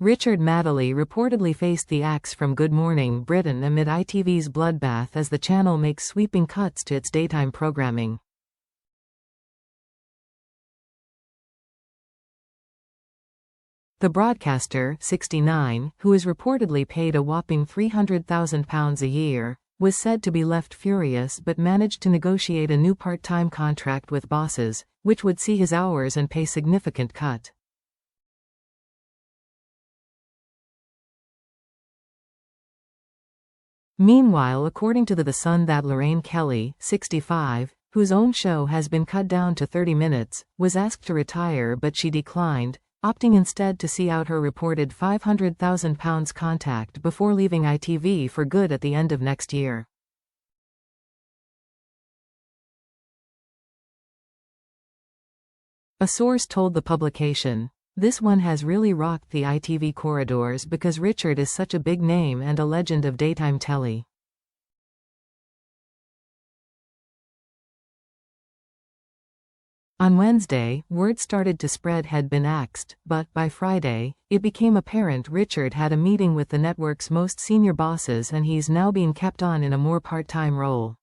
Richard Madeley reportedly faced the axe from Good Morning Britain amid ITV's bloodbath as the channel makes sweeping cuts to its daytime programming. The broadcaster, 69, who is reportedly paid a whopping £300,000 a year, was said to be left furious but managed to negotiate a new part-time contract with bosses, which would see his hours and pay significant cut. Meanwhile, according to The Sun, that Lorraine Kelly, 65, whose own show has been cut down to 30 minutes, was asked to retire but she declined, opting instead to see out her reported £500,000 contract before leaving ITV for good at the end of next year. A source told the publication, "This one has really rocked the ITV corridors because Richard is such a big name and a legend of daytime telly." On Wednesday, word started to spread had been axed, but, by Friday, it became apparent Richard had a meeting with the network's most senior bosses and he's now being kept on in a more part-time role.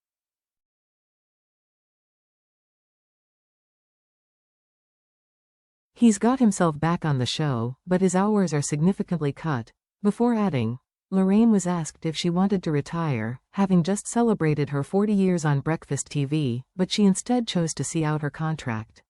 He's got himself back on the show, but his hours are significantly cut. Before adding, Lorraine was asked if she wanted to retire, having just celebrated her 40 years on Breakfast TV, but she instead chose to see out her contract.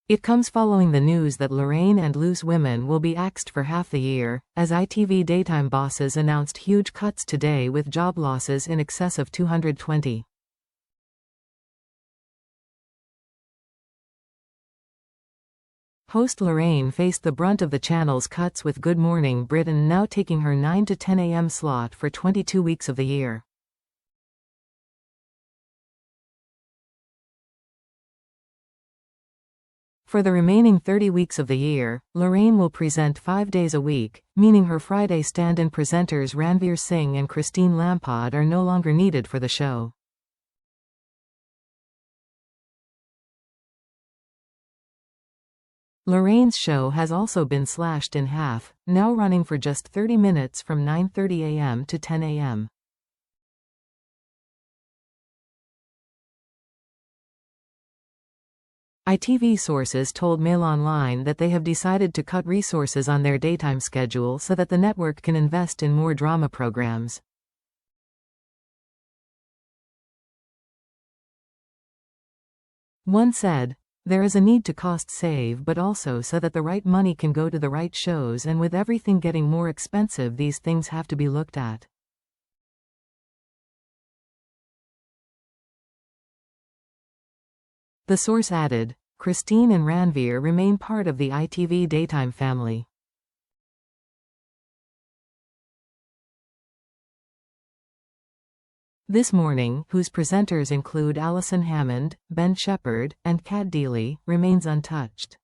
It comes following the news that Lorraine and Loose Women will be axed for half the year, as ITV daytime bosses announced huge cuts today with job losses in excess of 220. Host Lorraine faced the brunt of the channel's cuts, with Good Morning Britain now taking her 9 to 10 a.m. slot for 22 weeks of the year. For the remaining 30 weeks of the year, Lorraine will present 5 days a week, meaning her Friday stand-in presenters Ranveer Singh and Christine Lampard are no longer needed for the show. Lorraine's show has also been slashed in half, now running for just 30 minutes from 9:30 a.m. to 10 a.m. ITV sources told Mail Online that they have decided to cut resources on their daytime schedule so that the network can invest in more drama programs. One said, "There is a need to cost save, but also so that the right money can go to the right shows, and with everything getting more expensive, these things have to be looked at." The source added, "Christine and Ranveer remain part of the ITV daytime family." This Morning, whose presenters include Alison Hammond, Ben Shepherd, and Kat Deely, remains untouched.